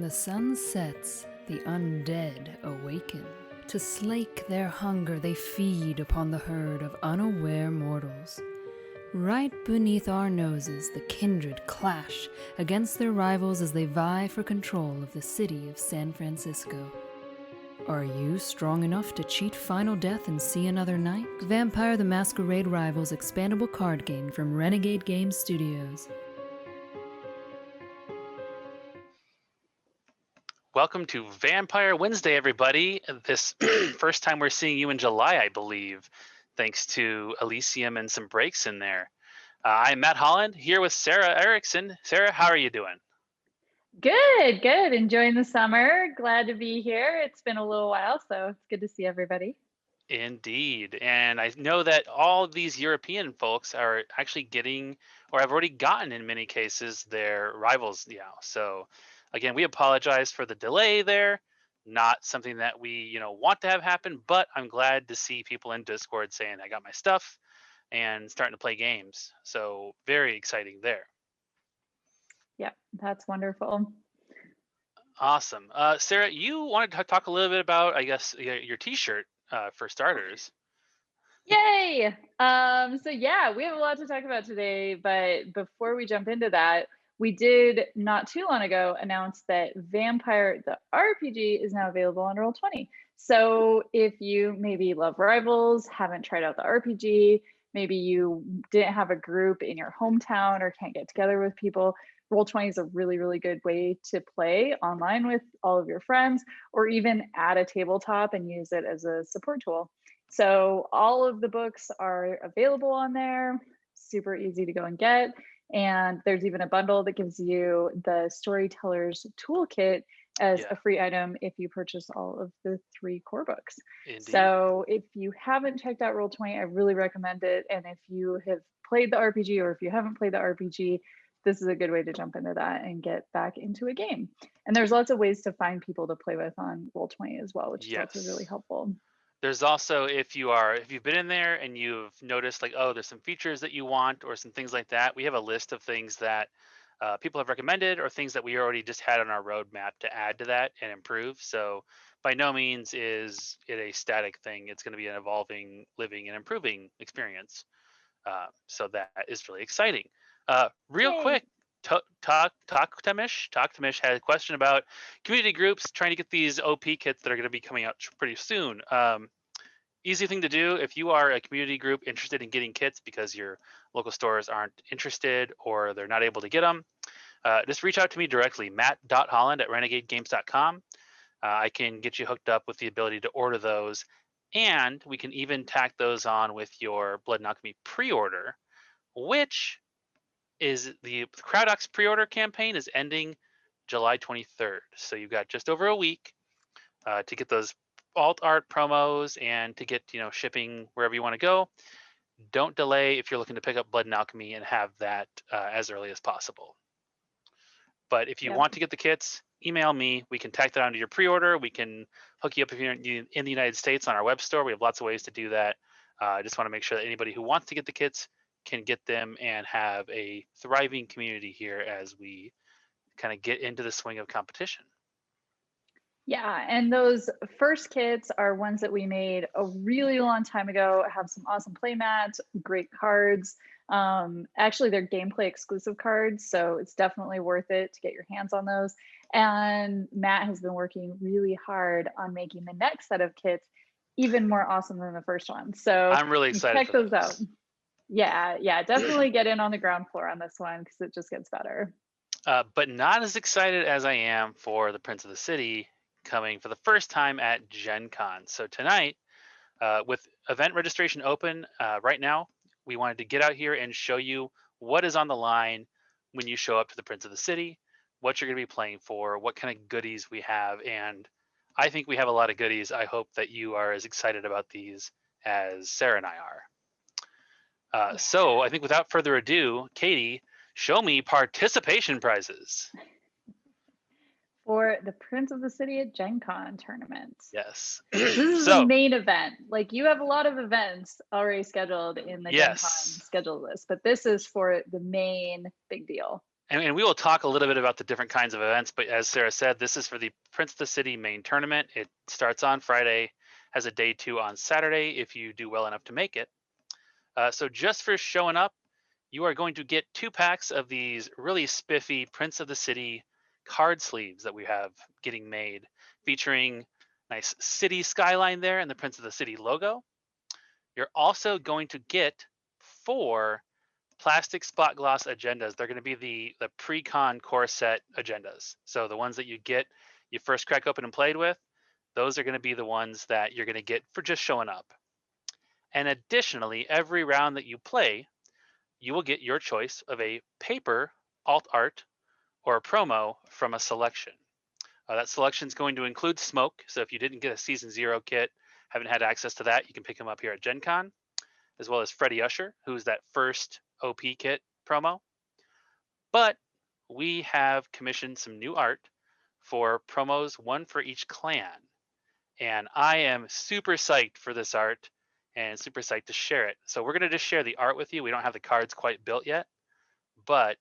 the sun sets, the undead awaken. To slake their hunger, they feed upon the herd of unaware mortals. Right beneath our noses, the kindred clash against their rivals as they vie for control of the city of San Francisco. Are you strong enough to cheat final death and see another night? Vampire the Masquerade Rivals expandable card game from Renegade Game Studios. Welcome to Vampire Wednesday, everybody. This first time we're seeing you in July, I believe, thanks to Elysium and some breaks in there. I'm Matt Holland here with Sara Erickson. Sara, how are you doing? Good, good. Enjoying the summer. Glad to be here. It's been a little while, so it's good to see everybody. Indeed. And I know that all these European folks are actually getting, or have already gotten in many cases, their rivals now. So again, we apologize for the delay there. Not something that we, want to have happen, but I'm glad to see people in Discord saying I got my stuff and starting to play games. So very exciting there. Yep, that's wonderful. Awesome. Sara, you wanted to talk a little bit about, I guess, your t-shirt for starters. Yay! So yeah, we have a lot to talk about today, but before we jump into that, we did not too long ago announce that Vampire the RPG is now available on Roll20. So if you maybe love Rivals, haven't tried out the RPG, maybe you didn't have a group in your hometown or can't get together with people, Roll20 is a really, really good way to play online with all of your friends, or even add a tabletop and use it as a support tool. So all of the books are available on there, super easy to go and get. And there's even a bundle that gives you the Storyteller's Toolkit as a free item if you purchase all of the 3 core books. Indeed. So if you haven't checked out Roll20, I really recommend it. And if you have played the RPG, or if you haven't played the RPG, this is a good way to jump into that and get back into a game. And there's lots of ways to find people to play with on Roll20 as well, which is also really helpful. There's also, if you've been in there and you've noticed like, oh, there's some features that you want or some things like that, we have a list of things that people have recommended or things that we already just had on our roadmap to add to that and improve. So by no means is it a static thing. It's going to be an evolving, living, and improving experience. So that is really exciting. Real Yay. quick, Tamish had a question about community groups trying to get these OP kits that are going to be coming out pretty soon. Easy thing to do if you are a community group interested in getting kits because your local stores aren't interested or they're not able to get them. Just reach out to me directly, matt.holland@renegadegames.com. I can get you hooked up with the ability to order those, and we can even tack those on with your Blood and Alchemy pre-order, which is the Crowdox pre-order campaign is ending July 23rd. So you've got just over a week to get those alt art promos and to get shipping wherever you want to go. Don't delay if you're looking to pick up Blood and Alchemy and have that as early as possible. But if you want to get the kits, email me. We can tack that onto your pre-order. We can hook you up if you're in the United States on our web store. We have lots of ways to do that. I just want to make sure that anybody who wants to get the kits can get them and have a thriving community here as we kind of get into the swing of competition. Yeah, and those first kits are ones that we made a really long time ago, have some awesome play mats, great cards. Actually, they're gameplay exclusive cards, so it's definitely worth it to get your hands on those. And Matt has been working really hard on making the next set of kits even more awesome than the first one. So I'm really excited. Check those out. Yeah, definitely get in on the ground floor on this one because it just gets better. But not as excited as I am for the Prince of the City coming for the first time at Gen Con. So tonight, with event registration open right now, we wanted to get out here and show you what is on the line when you show up to the Prince of the City, what you're going to be playing for, what kind of goodies we have. And I think we have a lot of goodies. I hope that you are as excited about these as Sara and I are. So I think without further ado, Katie, show me participation prizes. For the Prince of the City at Gen Con tournament. Yes. This is the main event. Like you have a lot of events already scheduled in the Gen Con schedule list, but this is for the main big deal. And we will talk a little bit about the different kinds of events, but as Sarah said, this is for the Prince of the City main tournament. It starts on Friday, has a day 2 on Saturday if you do well enough to make it. So just for showing up, you are going to get 2 packs of these really spiffy Prince of the City card sleeves that we have getting made, featuring nice city skyline there and the Prince of the City logo. You're also going to get 4 plastic spot gloss agendas. They're going to be the pre-con core set agendas. So the ones that you first crack open and played with, those are going to be the ones that you're going to get for just showing up. And additionally, every round that you play, you will get your choice of a paper alt art or a promo from a selection. That selection is going to include Smoke. So if you didn't get a Season 0 kit, haven't had access to that, you can pick them up here at Gen Con, as well as Freddie Usher, who's that first OP kit promo. But we have commissioned some new art for promos, one for each clan. And I am super psyched for this art and super psyched to share it. So we're going to just share the art with you. We don't have the cards quite built yet, but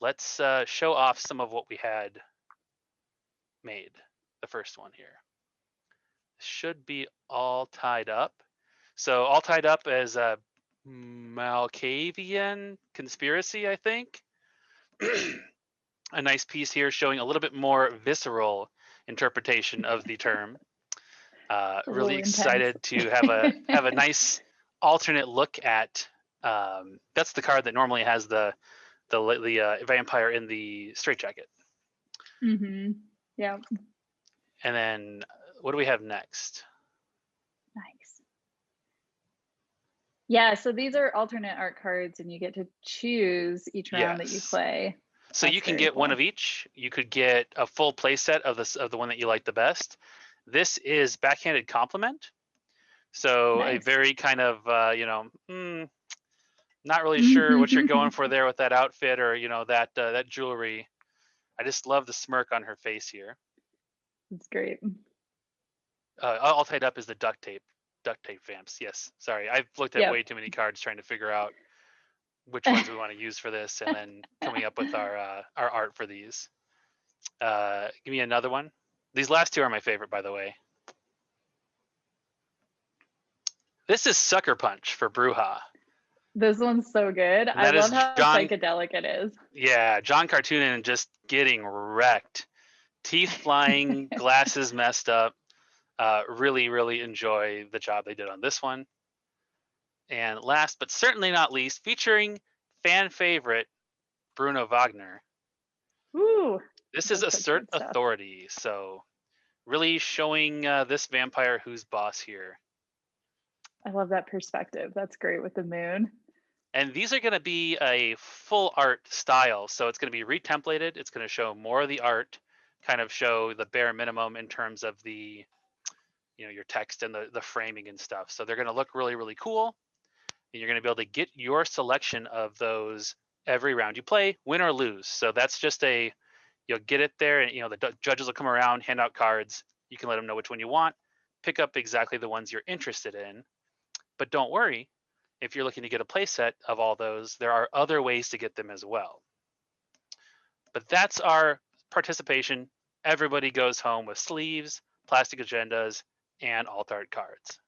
let's show off some of what we had made. The first one here should be all tied up. So all tied up as a Malkavian conspiracy, I think. A nice piece here showing a little bit more visceral interpretation of the term. Really excited to have a nice alternate look at. That's the card that normally has the vampire in the straitjacket. Mm-hmm. Yeah. And then what do we have next? Nice. Yeah, so these are alternate art cards, and you get to choose each round that you play. So you can get one of each. You could get a full play set of the one that you like the best. This is Backhanded Compliment. So a very kind of not really sure what you're going for there with that outfit or that jewelry. I just love the smirk on her face here. It's great. All tied up is the duct tape vamps. Yes, sorry, I've looked at way too many cards trying to figure out which ones we want to use for this, and then coming up with our art for these. Give me another one. These last 2 are my favorite, by the way. This is Sucker Punch for Bruja. This one's so good. I love how psychedelic it is. Yeah, John Cartoonin just getting wrecked. Teeth flying, glasses messed up. Really, really enjoy the job they did on this one. And last but certainly not least, featuring fan favorite Bruno Wagner. Ooh, this is Assert Authority. So really showing this vampire who's boss here. I love that perspective. That's great with the moon. And these are going to be a full art style. So it's going to be retemplated. It's going to show more of the art, kind of show the bare minimum in terms of the, your text and the framing and stuff. So they're going to look really, really cool. And you're going to be able to get your selection of those every round you play, win or lose. So that's just you'll get it there, and the judges will come around, hand out cards. You can let them know which one you want, pick up exactly the ones you're interested in. But don't worry, if you're looking to get a play set of all those, there are other ways to get them as well. But that's our participation. Everybody goes home with sleeves, plastic agendas, and alt art cards.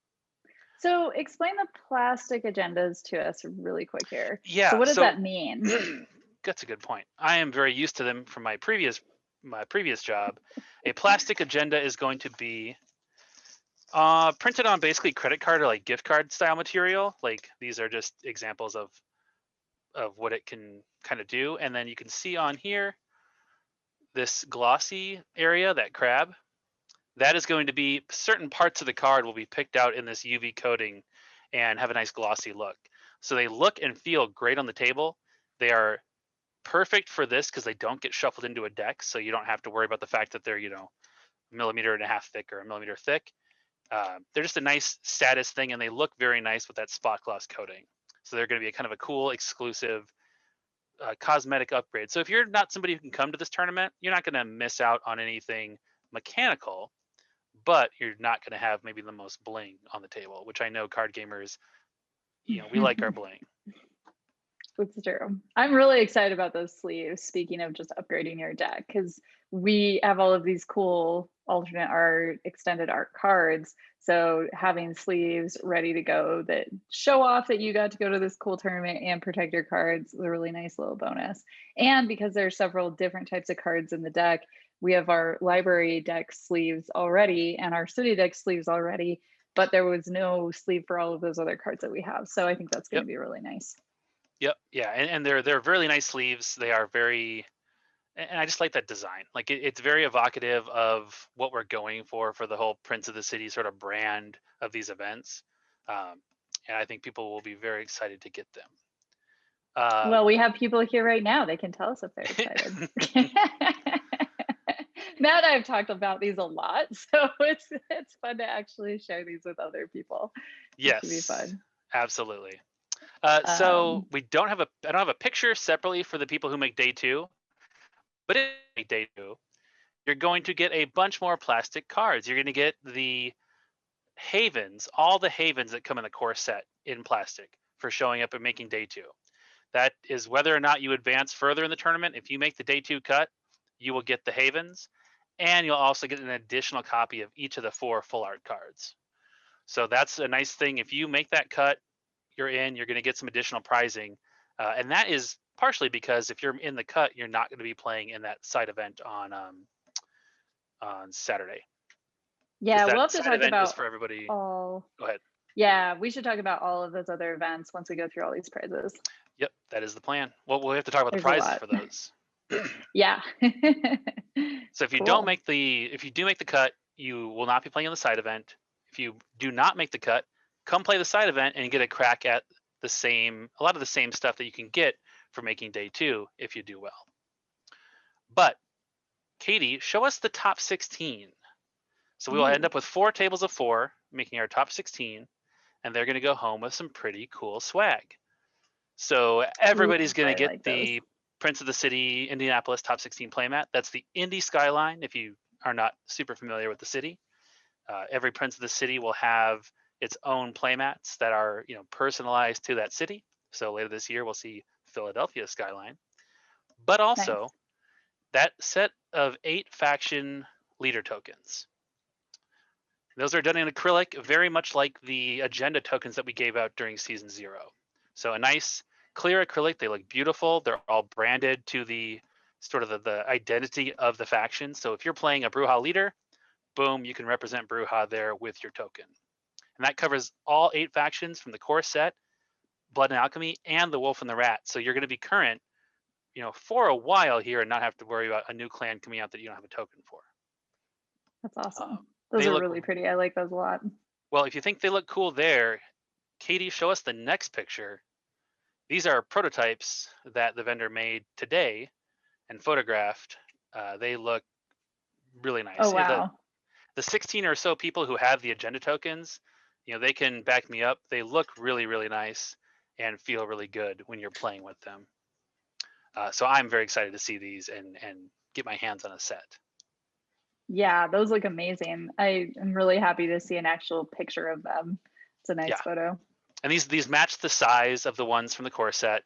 So explain the plastic agendas to us really quick here. Yeah. So what does that mean? That's a good point. I am very used to them from my previous job. A plastic agenda is going to be printed on basically credit card or like gift card style material. Like these are just examples of what it can kind of do. And then you can see on here, this glossy area, that crab, that is going to be certain parts of the card will be picked out in this UV coating and have a nice glossy look. So they look and feel great on the table. They are perfect for this because they don't get shuffled into a deck. So you don't have to worry about the fact that they're, a millimeter and a half thick or a millimeter thick. They're just a nice status thing, and they look very nice with that spot gloss coating. So they're going to be a kind of a cool, exclusive cosmetic upgrade. So if you're not somebody who can come to this tournament, you're not going to miss out on anything mechanical, but you're not going to have maybe the most bling on the table, which I know card gamers, we like our bling. That's true. I'm really excited about those sleeves. Speaking of just upgrading your deck, because we have all of these cool alternate art, extended art cards. So having sleeves ready to go that show off that you got to go to this cool tournament and protect your cards is a really nice little bonus. And because there's several different types of cards in the deck, we have our library deck sleeves already and our city deck sleeves already, but there was no sleeve for all of those other cards that we have. So I think that's going to be really nice. Yep. Yeah. And they're really nice sleeves. They are very, and I just like that design. Like it's very evocative of what we're going for the whole Prince of the City sort of brand of these events. And I think people will be very excited to get them. Well, we have people here right now. They can tell us if they're excited. Matt and I have talked about these a lot, so it's fun to actually share these with other people. Yes, it should be fun. Absolutely. So I don't have a picture separately for the people who make day 2, but if you make day 2, you're going to get a bunch more plastic cards. You're going to get the havens, all the havens that come in the core set in plastic for showing up and making day 2. That is whether or not you advance further in the tournament. If you make the day 2 cut, you will get the havens, and you'll also get an additional copy of each of the 4 full art cards. So that's a nice thing. If you make that cut, you're in. You're going to get some additional prizing, and that is partially because if you're in the cut, you're not going to be playing in that side event on Saturday. Yeah, we'll have to talk about for everybody. All. Go ahead. Yeah, we should talk about all of those other events once we go through all these prizes. Yep, that is the plan. Well, we'll have to talk about the prizes for those. Yeah. So if you don't make if you do make the cut, you will not be playing in the side event. If you do not make the cut, come play the side event and get a crack at a lot of the same stuff that you can get for making day 2 if you do well. But Katie, show us the top 16. So we will end up with 4 tables of 4, making our top 16, and they're going to go home with some pretty cool swag. So everybody's going to get the Prince of the City Indianapolis top 16 playmat. That's the Indy Skyline. If you are not super familiar with the city, every Prince of the City will have its own playmats that are personalized to that city. So later this year, we'll see Philadelphia Skyline, but also that set of 8 faction leader tokens. Those are done in acrylic, very much like the agenda tokens that we gave out during season 0. So a nice clear acrylic. They look beautiful. They're all branded to the sort of the identity of the faction. So if you're playing a Brujah leader, boom, you can represent Brujah there with your token. And that covers all 8 factions from the core set, Blood and Alchemy, and the Wolf and the Rat. So you're going to be current, for a while here and not have to worry about a new clan coming out that you don't have a token for. That's awesome. Those are really pretty. I like those a lot. Well, if you think they look cool there, Katie, show us the next picture. These are prototypes that the vendor made today and photographed. They look really nice. Oh, wow. The 16 or so people who have the agenda tokens, they can back me up. They look really, really nice and feel really good when you're playing with them. So I'm very excited to see these and get my hands on a set. Yeah, those look amazing. I am really happy to see an actual picture of them. It's a nice photo. And these match the size of the ones from the core set,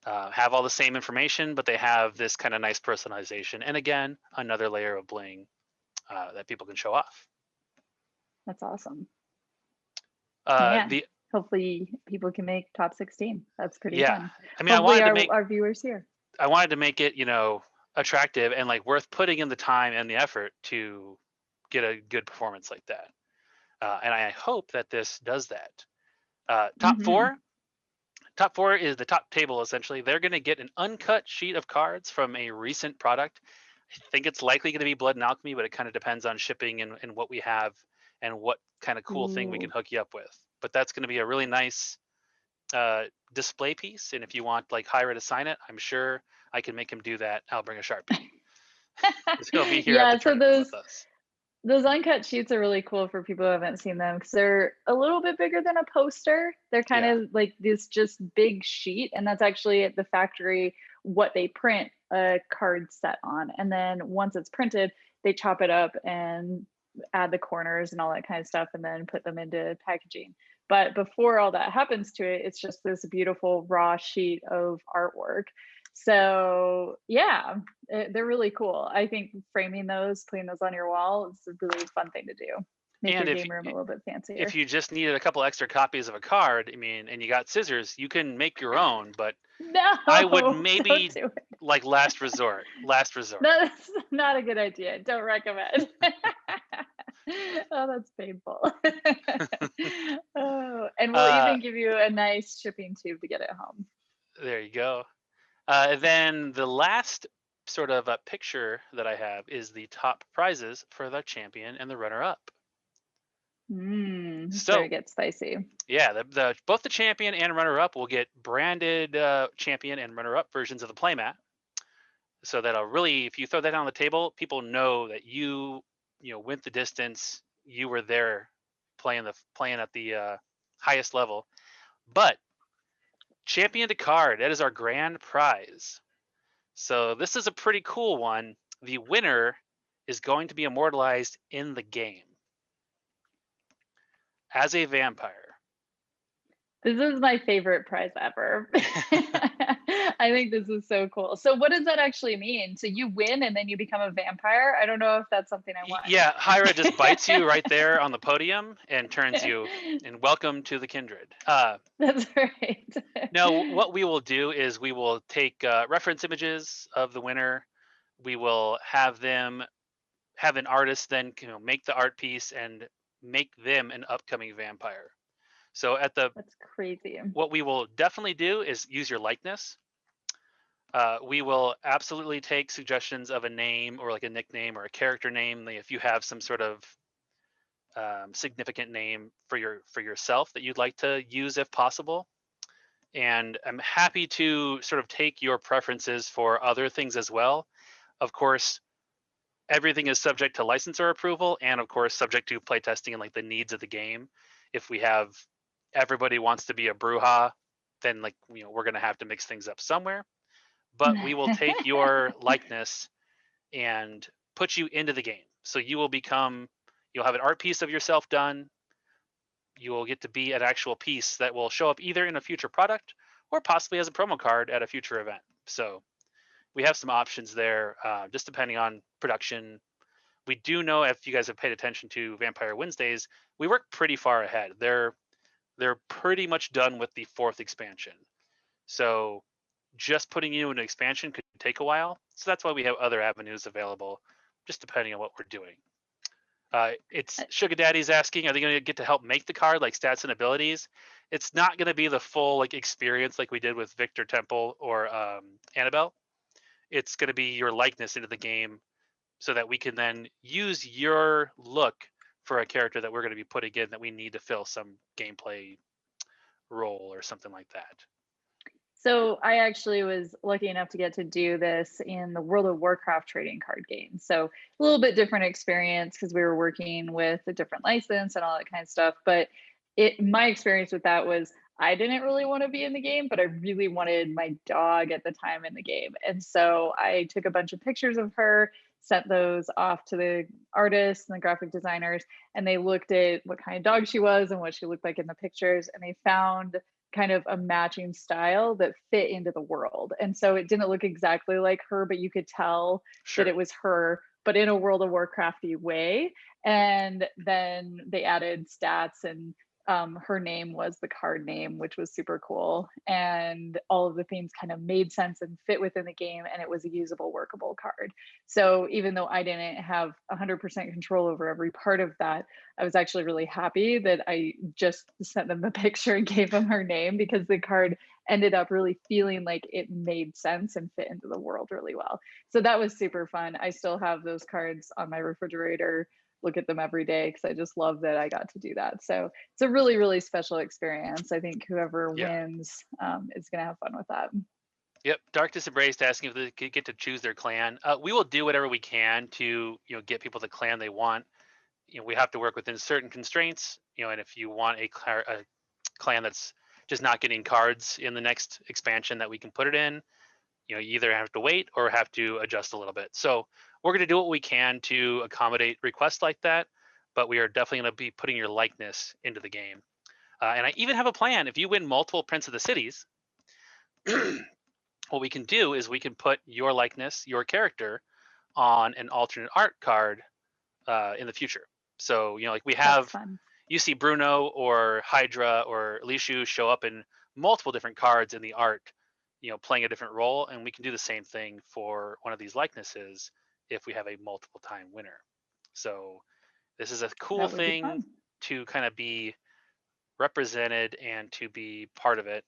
have all the same information, but they have this kind of nice personalization. And again, another layer of bling that people can show off. That's awesome. The hopefully people can make top 16. That's pretty fun. I mean, hopefully our viewers here. I wanted to make it, attractive and like worth putting in the time and the effort to get a good performance like that. And I hope that this does that. Top 4. Top 4 is the top table, essentially. They're going to get an uncut sheet of cards from a recent product. I think it's likely going to be Blood and Alchemy, but it kind of depends on shipping and what we have and what kind of cool thing we can hook you up with. But that's going to be a really nice display piece. And if you want like Hyra to sign it, I'm sure I can make him do that. I'll bring a Sharpie. He'll be here at the tournament with us. Those uncut sheets are really cool for people who haven't seen them because they're a little bit bigger than a poster. They're kind of like this just big sheet, and that's actually at the factory what they print a card set on. And then once it's printed, they chop it up and add the corners and all that kind of stuff and then put them into packaging. But before all that happens to it, it's just this beautiful raw sheet of artwork. So yeah, they're really cool. I think framing those, putting those on your wall is a really fun thing to do. Make your And game room a little bit fancier. if you just needed a couple extra copies of a card, I mean, and you got scissors, you can make your own, but No, I would don't maybe do it. like last resort. Last resort. That's not a good idea. Don't recommend. Oh, that's painful. Oh, and we'll Uh, even give you a nice shipping tube to get it home. there you go. Then the last sort of picture that I have is the top prizes for the champion and the runner-up. It's So gonna get spicy. yeah, the both the champion and runner-up will get branded champion and runner-up versions of the playmat. So that'll really, if you throw that on the table, people know that you went the distance. You were there playing at the highest level. But champion to card, that is our grand prize. So this is a pretty cool one. The winner is going to be immortalized in the game as a vampire. This is my favorite prize ever. I think this is so cool. So what does that actually mean? So you win and then you become a vampire? I don't know if that's something I want. Yeah, Hyra just bites you right there on the podium and turns you, and welcome to the kindred. That's right. No, what we will do is we will take reference images of the winner. We will have them have an artist then make the art piece and make them an upcoming vampire. So That's crazy. what we will definitely do is use your likeness. We will absolutely take suggestions of a name or like a nickname or a character name. If you have some sort of significant name for yourself that you'd like to use if possible. And I'm happy to sort of take your preferences for other things as well. Of course, everything is subject to licensor approval and of course subject to playtesting and like the needs of the game. If we have everybody wants to be a Bruja, then we're going to have to mix things up somewhere. But we will take your likeness and put you into the game. So you'll have an art piece of yourself done. You will get to be an actual piece that will show up either in a future product or possibly as a promo card at a future event. So we have some options there, just depending on production. We do know, if you guys have paid attention to Vampire Wednesdays, we work pretty far ahead. They're pretty much done with the 4th expansion. So just putting you in an expansion could take a while. So that's why we have other avenues available, just depending on what we're doing. It's Sugar Daddy's asking, are they going to get to help make the card, like stats and abilities? It's not going to be the full experience like we did with Victor Temple or Annabelle. It's going to be your likeness into the game so that we can then use your look for a character that we're going to be putting in that we need to fill some gameplay role or something like that. So I actually was lucky enough to get to do this in the World of Warcraft trading card game. So a little bit different experience because we were working with a different license and all that kind of stuff. But my experience with that was I didn't really want to be in the game, but I really wanted my dog at the time in the game. And so I took a bunch of pictures of her, sent those off to the artists and the graphic designers, and they looked at what kind of dog she was and what she looked like in the pictures, and they found kind of a matching style that fit into the world. And so it didn't look exactly like her, but you could tell that it was her, but in a World of Warcrafty way. And then they added stats, and her name was the card name, which was super cool. And all of the themes kind of made sense and fit within the game, and it was a usable, workable card. So even though I didn't have 100% control over every part of that, I was actually really happy that I just sent them the picture and gave them her name, because the card ended up really feeling like it made sense and fit into the world really well. So that was super fun. I still have those cards on my refrigerator, look at them every day, because I just love that I got to do that. So it's a really, really special experience. I think whoever wins is going to have fun with that. Yep, Darkness Embraced asking if they get to choose their clan. We will do whatever we can to get people the clan they want. We have to work within certain constraints. And if you want a clan that's just not getting cards in the next expansion that we can put it in, you either have to wait or have to adjust a little bit. So we're going to do what we can to accommodate requests like that, but we are definitely going to be putting your likeness into the game. And I even have a plan. If you win multiple Prince of the Cities, what we can do is we can put your likeness, your character, on an alternate art card in the future. So, you know, like we That's have, fun. you see Bruno or Hydra or Lishu show up in multiple different cards in the art, you know, playing a different role. And we can do the same thing for one of these likenesses if we have a multiple time winner. So this is a cool That would be thing fun. to kind of be represented and to be part of it.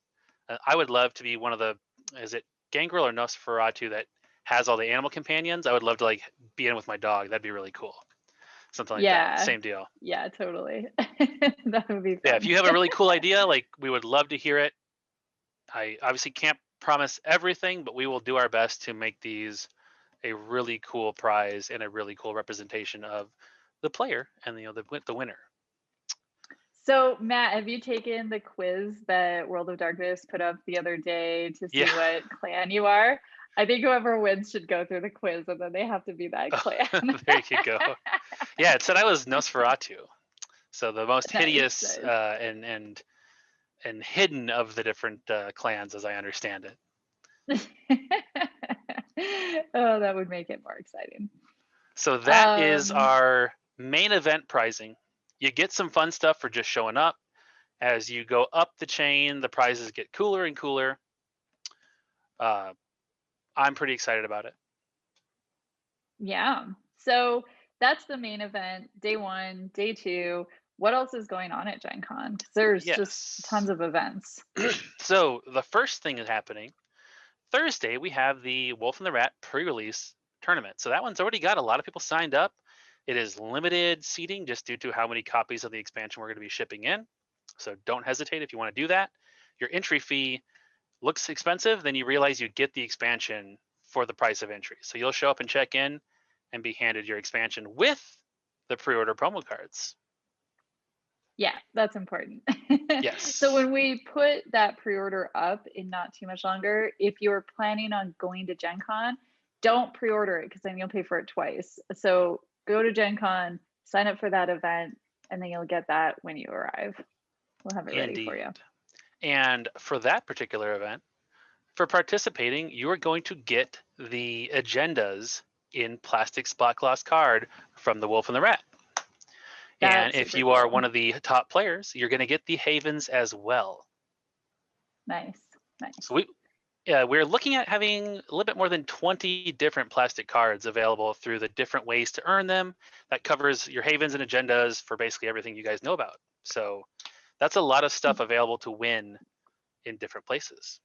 I would love to be one of the, is it Gangrel or Nosferatu that has all the animal companions? I would love to like be in with my dog. That'd be really cool. Something like that. Yeah. Same deal. Yeah, totally. That would be fun. Yeah, if you have a really cool idea, like we would love to hear it. I obviously can't promise everything, but we will do our best to make these a really cool prize and a really cool representation of the player and the winner. So, Matt, have you taken the quiz that World of Darkness put up the other day to see Yeah. what clan you are? I think whoever wins should go through the quiz, and then they have to be that clan. There you go. Yeah, it said I was Nosferatu, so the most Nice, hideous nice. and hidden of the different clans, as I understand it. Oh, that would make it more exciting. So that is our main event pricing. You get some fun stuff for just showing up. As you go up the chain, the prizes get cooler and cooler. I'm pretty excited about it. Yeah. So that's the main event, day 1, day 2. What else is going on at Gen Con? Because there's just tons of events. So the first thing is happening Thursday. We have the Wolf and the Rat pre-release tournament. So that one's already got a lot of people signed up. It is limited seating just due to how many copies of the expansion we're going to be shipping in. So don't hesitate if you want to do that. Your entry fee looks expensive, then you realize you get the expansion for the price of entry. So you'll show up and check in and be handed your expansion with the pre-order promo cards. Yeah, that's important. Yes. So when we put that pre-order up in not too much longer, if you're planning on going to Gen Con, don't pre-order it because then you'll pay for it twice. So go to Gen Con, sign up for that event, and then you'll get that when you arrive. We'll have it ready for you. And for that particular event, for participating, you are going to get the agendas in plastic spot gloss card from the Wolf and the Rat. And if you are one of the top players, you're going to get the Havens as well. Nice, nice. So we're looking at having a little bit more than 20 different plastic cards available through the different ways to earn them. That covers your Havens and agendas for basically everything you guys know about. So that's a lot of stuff available to win in different places.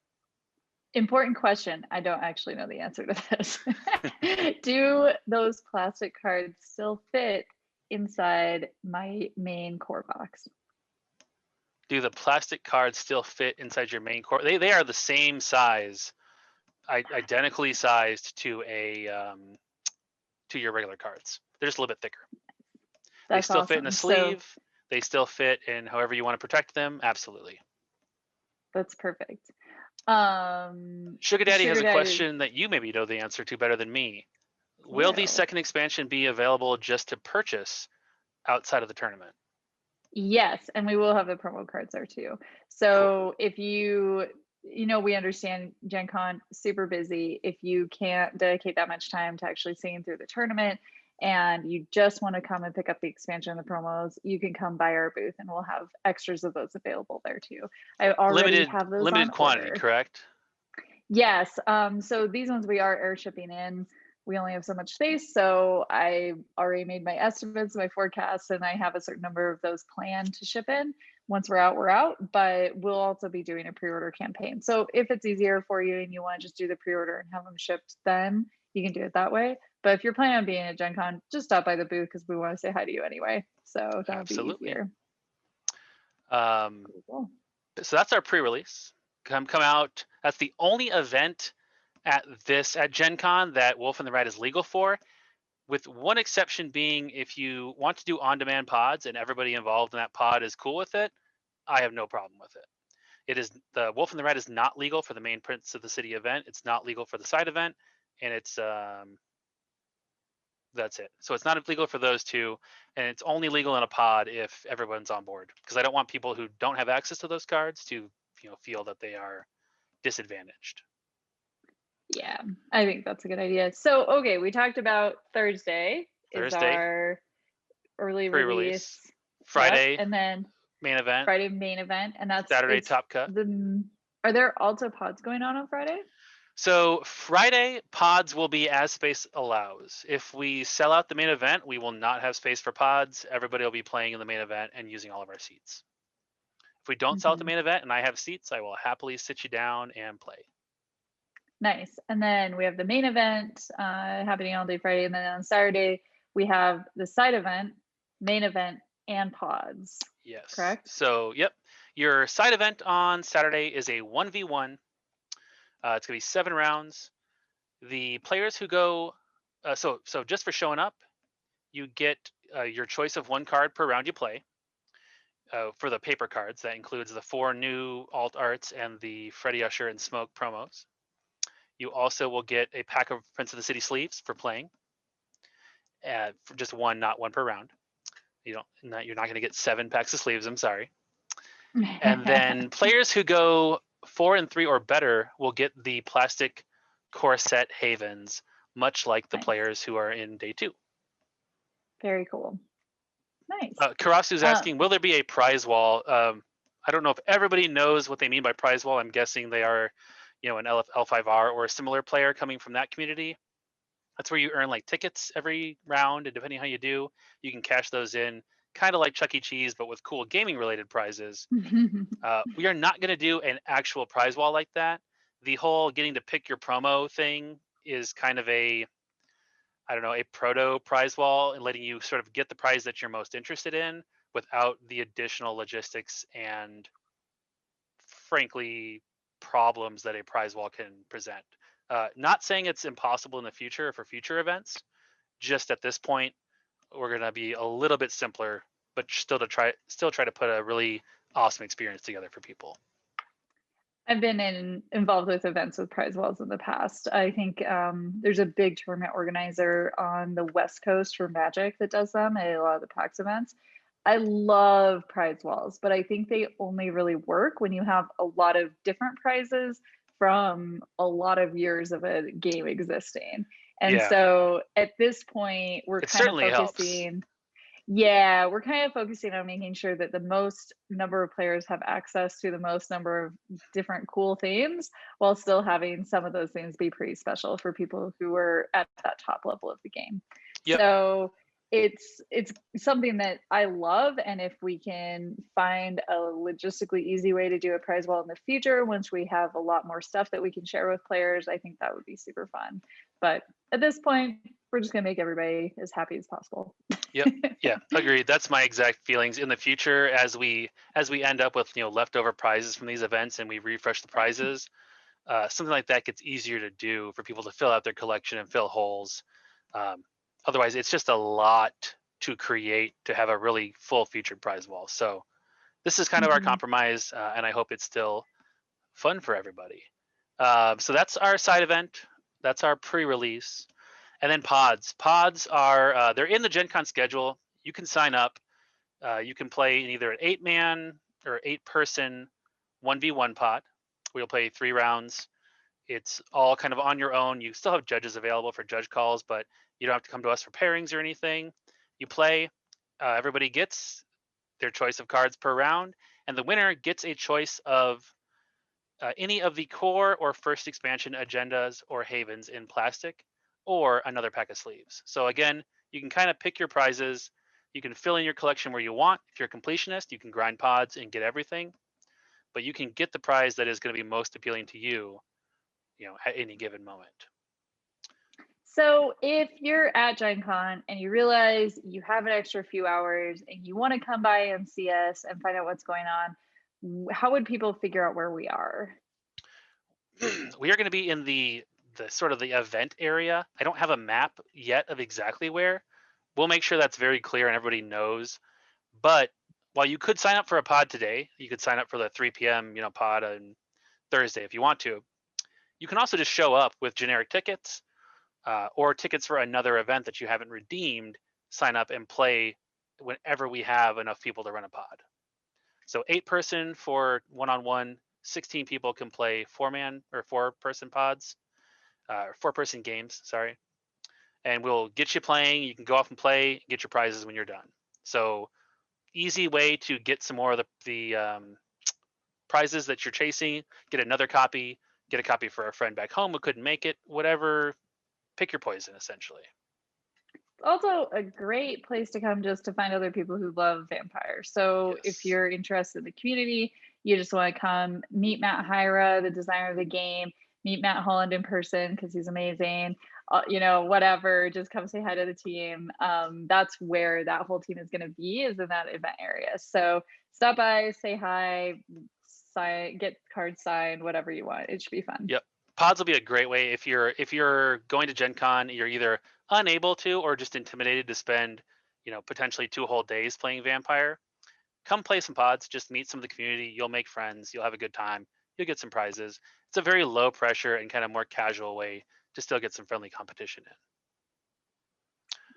Important question. I don't actually know the answer to this. Do those plastic cards still fit inside my main core box? Do the plastic cards still fit inside your main core? They are the same size, identically sized to your regular cards. They're just a little bit thicker. They still fit in the sleeve. So, they still fit in however you want to protect them. Absolutely. That's perfect. Sugar Daddy has a question that you maybe know the answer to better than me. Will the second expansion be available just to purchase outside of the tournament? Yes, and we will have the promo cards there too. So if we understand Gen Con super busy. If you can't dedicate that much time to actually seeing through the tournament and you just want to come and pick up the expansion and the promos, you can come by our booth and we'll have extras of those available there too. I already have those limited quantity, correct? Yes. So these ones we are air shipping in. We only have so much space, so I already made my estimates, my forecasts, and I have a certain number of those planned to ship in. Once we're out, but we'll also be doing a pre-order campaign. So if it's easier for you and you want to just do the pre-order and have them shipped then, you can do it that way. But if you're planning on being at Gen Con, just stop by the booth because we want to say hi to you anyway. So that would be easier. Cool. So that's our pre-release. Come out. That's the only event at Gen Con that Wolf and the Rat is legal for, with one exception being if you want to do on-demand pods and everybody involved in that pod is cool with it, I have no problem with it. It is the Wolf and the Rat is not legal for the main Prince of the City event. It's not legal for the side event, and it's That's it. So it's not legal for those two, and it's only legal in a pod if everyone's on board. Because I don't want people who don't have access to those cards to feel that they are disadvantaged. Yeah, I think that's a good idea. So, okay, we talked about Thursday is our early pre-release. release. Friday, yep. And then main event. Friday main event, and that's Saturday top cut. Are there also pods going on Friday? So Friday pods will be as space allows. If we sell out the main event, we will not have space for pods. Everybody will be playing in the main event and using all of our seats. If we don't sell out the main event and I have seats, I will happily sit you down and play. Nice. And then we have the main event happening all day Friday. And then on Saturday, we have the side event, main event, and pods. Yes. Correct? So, yep. Your side event on Saturday is a 1v1. It's going to be 7 rounds. The players who go, so just for showing up, you get your choice of 1 card per round you play. For the paper cards, that includes the 4 new alt arts and the Freddy Usher and Smoke promos. You also will get a pack of Prince of the City sleeves for playing. For just 1, not 1 per round. You're not going to get 7 packs of sleeves. I'm sorry. And then players who go 4 and 3 or better will get the plastic core set havens, much like the players who are in day 2. Very cool. Nice. Karasu's asking, will there be a prize wall? I don't know if everybody knows what they mean by prize wall. I'm guessing they are, an L5R or a similar player coming from that community. That's where you earn like tickets every round, and depending on how you do, you can cash those in, kind of like Chuck E. Cheese, but with cool gaming related prizes. We are not going to do an actual prize wall like that. The whole getting to pick your promo thing is kind of a proto prize wall, and letting you sort of get the prize that you're most interested in without the additional logistics and, frankly, problems that a prize wall can present. Not saying it's impossible in the future or for future events. Just at this point, we're going to be a little bit simpler, but still try to put a really awesome experience together for people. I've been involved with events with prize walls in the past. I think there's a big tournament organizer on the West Coast for Magic that does them at a lot of the PAX events. I love prize walls, but I think they only really work when you have a lot of different prizes from a lot of years of a game existing. And so at this point, we're kind of focusing. Yeah, we're kind of focusing on making sure that the most number of players have access to the most number of different cool themes, while still having some of those things be pretty special for people who are at that top level of the game. Yep. So it's something that I love, and if we can find a logistically easy way to do a prize wall in the future, once we have a lot more stuff that we can share with players, I think that would be super fun. But at this point, we're just gonna make everybody as happy as possible. Yep. Yeah, agreed. That's my exact feelings. In the future, as we end up with leftover prizes from these events and we refresh the prizes, something like that gets easier to do for people to fill out their collection and fill holes. Otherwise, it's just a lot to create to have a really full featured prize wall. So this is kind of our compromise, and I hope it's still fun for everybody. So that's our side event. That's our pre-release. And then pods. Pods are, they're in the Gen Con schedule. You can sign up. You can play in either an 8-man or 8-person 1v1 pod. We'll play 3 rounds. It's all kind of on your own. You still have judges available for judge calls, but you don't have to come to us for pairings or anything. You play. Everybody gets their choice of cards per round, and the winner gets a choice of any of the core or first expansion agendas or havens in plastic, or another pack of sleeves. So again, you can kind of pick your prizes. You can fill in your collection where you want. If you're a completionist, you can grind pods and get everything, but you can get the prize that is going to be most appealing to you, at any given moment. So if you're at Gen Con and you realize you have an extra few hours and you want to come by and see us and find out what's going on, how would people figure out where we are? We are going to be in the sort of the event area. I don't have a map yet of exactly where. We'll make sure that's very clear and everybody knows. But while you could sign up for a pod today, you could sign up for the 3 p.m. pod on Thursday if you want to. You can also just show up with generic tickets, or tickets for another event that you haven't redeemed, sign up and play whenever we have enough people to run a pod. So 8-person for one-on-one, 16 people can play 4-man or 4-person pods, 4-person games, sorry. And we'll get you playing. You can go off and play, get your prizes when you're done. So easy way to get some more of the prizes that you're chasing, get another copy, get a copy for a friend back home who couldn't make it, whatever, pick your poison essentially. Also a great place to come just to find other people who love vampire. So if Yes. you're interested in the community, you just want to come meet Matt Hyra, the designer of the game, meet Matt Holland in person because he's amazing. Whatever, just come say hi to the team. That's where that whole team is going to be, is in that event area. So stop by, say hi, sign, get cards signed, whatever you want. It should be fun. Yep. Pods will be a great way if you're going to Gen Con, you're either unable to or just intimidated to spend, potentially 2 whole days playing Vampire. Come play some pods, just meet some of the community, you'll make friends, you'll have a good time, you'll get some prizes. It's a very low pressure and kind of more casual way to still get some friendly competition in.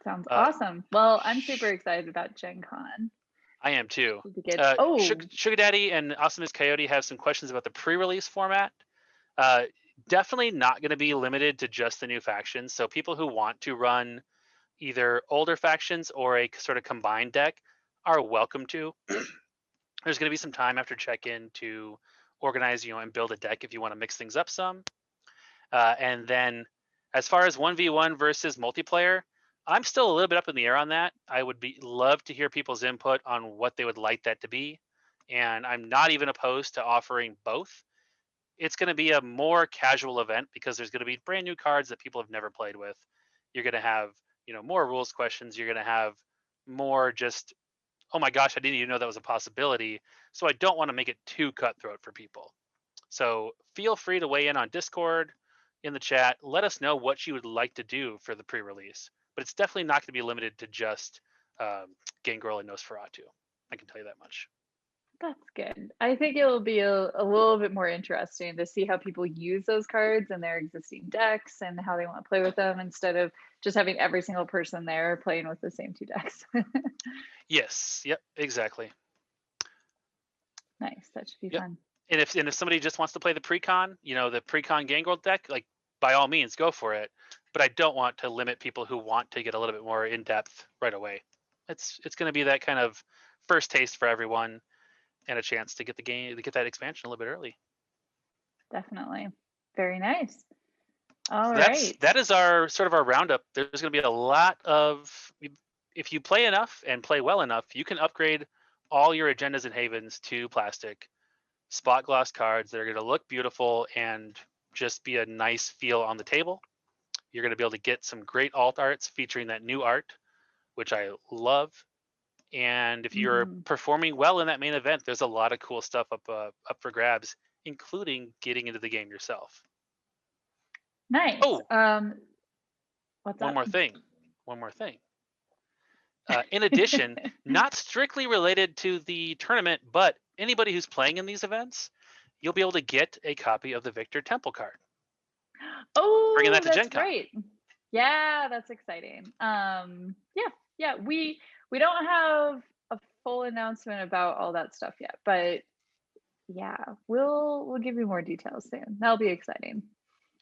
Sounds awesome. Well, I'm super excited about Gen Con. I am too. Sugar Daddy and Awesomeness Coyote have some questions about the pre-release format. Definitely not going to be limited to just the new factions. So people who want to run either older factions or a sort of combined deck are welcome to. There's going to be some time after check-in to organize, and build a deck if you want to mix things up some. And then as far as 1v1 versus multiplayer, I'm still a little bit up in the air on that. I would love to hear people's input on what they would like that to be. And I'm not even opposed to offering both. It's going to be a more casual event because there's going to be brand new cards that people have never played with. You're going to have, more rules questions. You're going to have more just, oh my gosh, I didn't even know that was a possibility. So I don't want to make it too cutthroat for people. So feel free to weigh in on Discord, in the chat. Let us know what you would like to do for the pre-release. But it's definitely not going to be limited to just Gangrel and Nosferatu. I can tell you that much. That's good. I think it'll be a little bit more interesting to see how people use those cards in their existing decks and how they want to play with them, instead of just having every single person there playing with the same 2 decks. Yes. Yep. Exactly. Nice. That should be fun. And if somebody just wants to play the pre-con, the pre-con Gangrel deck, like by all means, go for it. But I don't want to limit people who want to get a little bit more in depth right away. It's going to be that kind of first taste for everyone, and a chance to get the game, to get that expansion a little bit early. Definitely. Very nice. All right. That is our sort of our roundup. There's going to be a lot of, if you play enough and play well enough, you can upgrade all your agendas and havens to plastic spot gloss cards that are going to look beautiful and just be a nice feel on the table. You're going to be able to get some great alt arts featuring that new art, which I love. And if you're performing well in that main event, there's a lot of cool stuff up for grabs, including getting into the game yourself. Nice. Oh, what's one more thing. In addition, not strictly related to the tournament, but anybody who's playing in these events, you'll be able to get a copy of the Victor Temple card. Oh, bringing that to that's Gen Con. great. Yeah, that's exciting. Yeah. We don't have a full announcement about all that stuff yet, but yeah, we'll give you more details soon. That'll be exciting.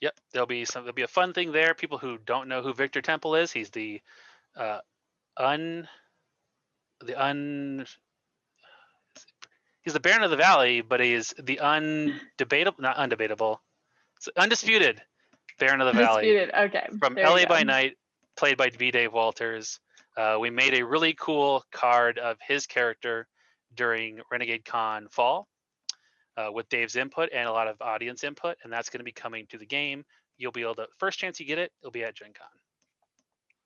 Yep, there'll be a fun thing there. People who don't know who Victor Temple is, he's the he's the Baron of the Valley, but he's the undisputed Baron of the Valley. Okay. From LA by Night, played by V. Dave Walters. We made a really cool card of his character during Renegade Con Fall with Dave's input and a lot of audience input, and that's going to be coming to the game. You'll be able to, first chance you get it, it'll be at Gen Con.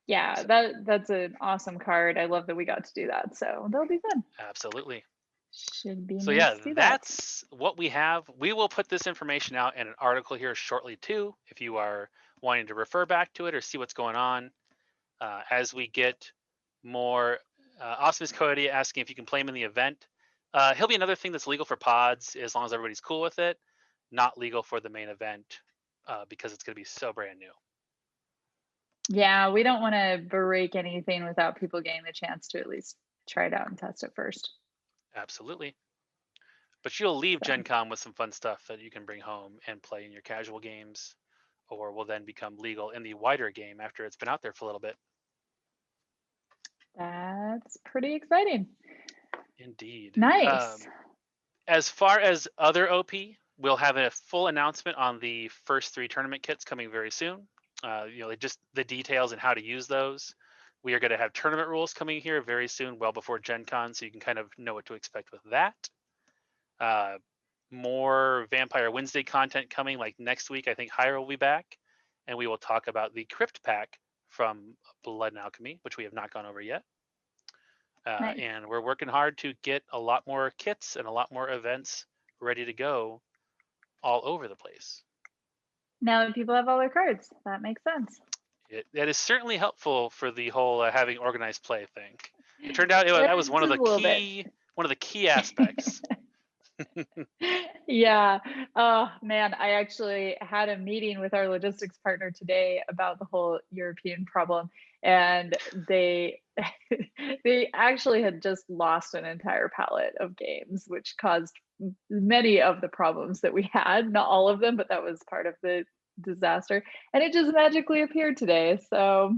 Yeah, that's an awesome card. I love that we got to do that. So that'll be fun. Absolutely. Should be so nice yeah, to see that's what we have. We will put this information out in an article here shortly too, if you are wanting to refer back to it or see what's going on. As we get more, Awesomeness Coyote asking if you can play him in the event. He'll be another thing that's legal for pods as long as everybody's cool with it. Not legal for the main event because it's going to be so brand new. Yeah, we don't want to break anything without people getting the chance to at least try it out and test it first. Absolutely. But you'll leave So Gen Con with some fun stuff that you can bring home and play in your casual games, or will then become legal in the wider game after it's been out there for a little bit. that's pretty exciting. Indeed. Nice. As far as other OP, we'll have a full announcement on the first 3 tournament kits coming very soon. Just the details and how to use those. We are going to have tournament rules coming here very soon, well before Gen Con, so you can kind of know what to expect with that. More Vampire Wednesday content coming, like next week. I think Hyra will be back, and we will talk about the Crypt Pack from Blood and Alchemy, which we have not gone over yet. Nice. And we're working hard to get a lot more kits and a lot more events ready to go all over the place. Now that people have all their cards, that makes sense. That is certainly helpful for the whole having organized play thing. It turned out that was one of Just the a little bit. key aspects. Yeah. Oh man, I actually had a meeting with our logistics partner today about the whole European problem, and they they actually had just lost an entire pallet of games, which caused many of the problems that we had. Not all of them, but that was part of the disaster. And it just magically appeared today. So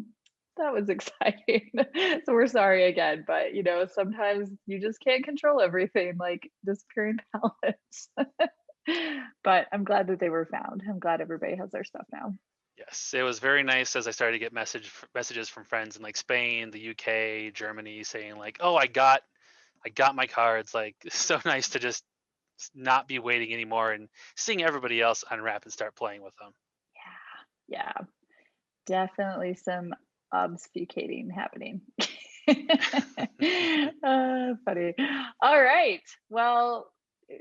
that was exciting. So we're sorry again, but sometimes you just can't control everything, like disappearing pallets. But I'm glad that they were found. I'm glad everybody has their stuff now. Yes, it was very nice as I started to get messages from friends in like Spain, the UK, Germany saying like, "Oh, I got my cards." Like, it's so nice to just not be waiting anymore and seeing everybody else unwrap and start playing with them. Yeah, definitely some obfuscating happening. Funny. All right. Well,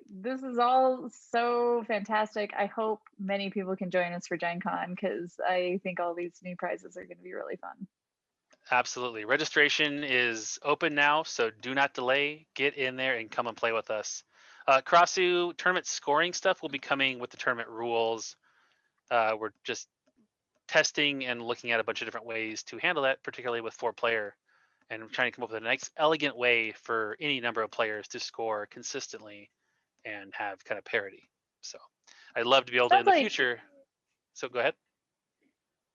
this is all so fantastic. I hope many people can join us for Gen Con because I think all these new prizes are going to be really fun. Absolutely. Registration is open now, so do not delay. Get in there and come and play with us. Crossu tournament scoring stuff will be coming with the tournament rules. We're just testing and looking at a bunch of different ways to handle that, particularly with 4-player, and trying to come up with a nice, elegant way for any number of players to score consistently and have kind of parity. So I'd love to be able to in the future. So go ahead.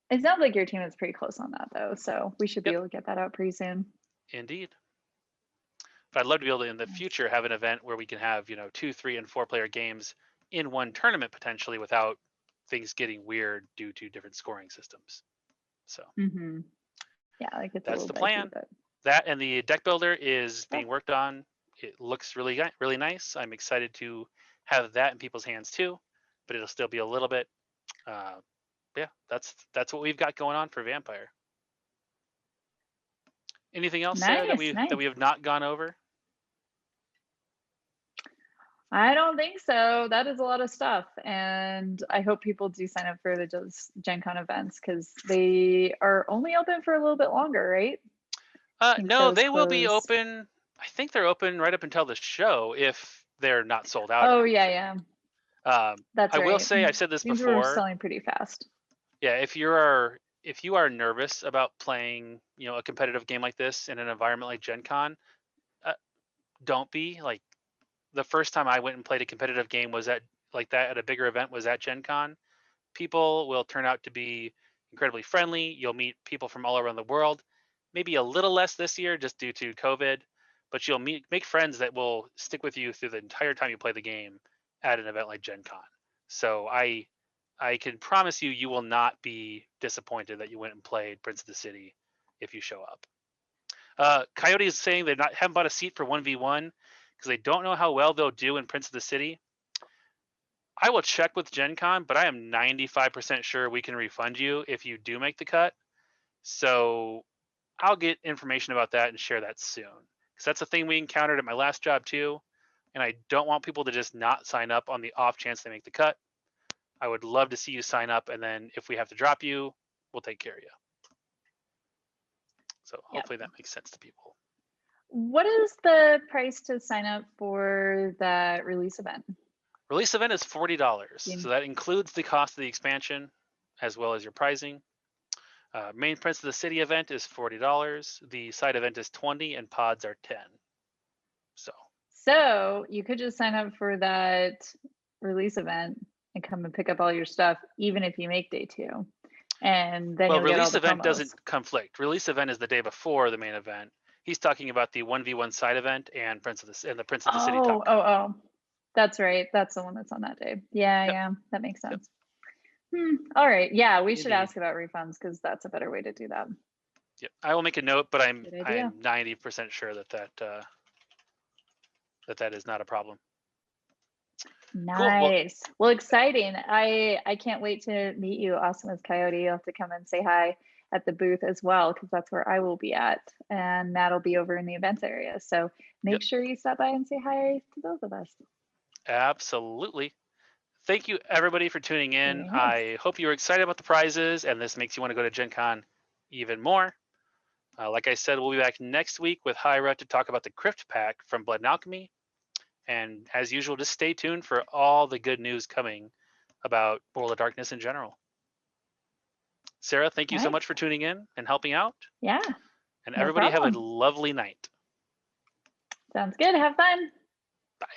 It sounds like your team is pretty close on that, though, so we should be Yep. able to get that out pretty soon. Indeed. But I'd love to be able to in the future have an event where we can have 2, 3, and 4-player games in one tournament potentially without things getting weird due to different scoring systems. So yeah, like it's that's a the little plan. but That and the deck builder is being worked on. It looks really nice. I'm excited to have that in people's hands too, but it'll still be a little bit. Yeah, that's what we've got going on for Vampire. Anything else, Sarah, that we have not gone over? I don't think so. That is a lot of stuff. And I hope people do sign up for the Gen Con events because they are only open for a little bit longer, right? No, they will be open. I think they're open right up until the show if they're not sold out. Oh, yeah. That's right. I will say, I've said this These before. were selling pretty fast. Yeah, if you are nervous about playing, a competitive game like this in an environment like Gen Con, don't be. Like, the first time I went and played a competitive game was at a bigger event was at Gen Con. People will turn out to be incredibly friendly. You'll meet people from all around the world. Maybe a little less this year just due to COVID, but you'll make friends that will stick with you through the entire time you play the game at an event like Gen Con. So I can promise you will not be disappointed that you went and played Prince of the City if you show up. Coyote is saying they haven't bought a seat for 1v1 because they don't know how well they'll do in Prince of the City. I will check with Gen Con, but I am 95% sure we can refund you if you do make the cut. So I'll get information about that and share that soon. Because that's a thing we encountered at my last job too. And I don't want people to just not sign up on the off chance they make the cut. I would love to see you sign up, and then if we have to drop you, we'll take care of you. So hopefully that makes sense to people. What is the price to sign up for that release event? Release event is $40. So that includes the cost of the expansion as well as your pricing. Main Prince of the City event is $40. The side event is $20, and pods are $10. So you could just sign up for that release event and come and pick up all your stuff, even if you make day 2. And then Well, you'll get all release the event promos. doesn't conflict. Release event is the day before the main event. He's talking about the 1v1 side event and the Prince of the City Top Cup. Oh. That's right. That's the one that's on that day. Yeah, that makes sense. All right. Yeah, we should ask about refunds because that's a better way to do that. Yep. I will make a note, but I'm Good idea. 90% sure that is not a problem. Nice. Well, exciting. I can't wait to meet you, Awesome as Coyote. You'll have to come and say hi at the booth as well, because that's where I will be at. And Matt will be over in the events area. So make sure you stop by and say hi to both of us. Absolutely. Thank you, everybody, for tuning in. Very nice. I hope you were excited about the prizes, and this makes you want to go to Gen Con even more. Like I said, we'll be back next week with Hyra to talk about the Crypt Pack from Blood and Alchemy. And as usual, just stay tuned for all the good news coming about World of Darkness in general. Sarah, thank you so much for tuning in and helping out. Yeah. And everybody have a lovely night. Sounds good. Have fun. Bye.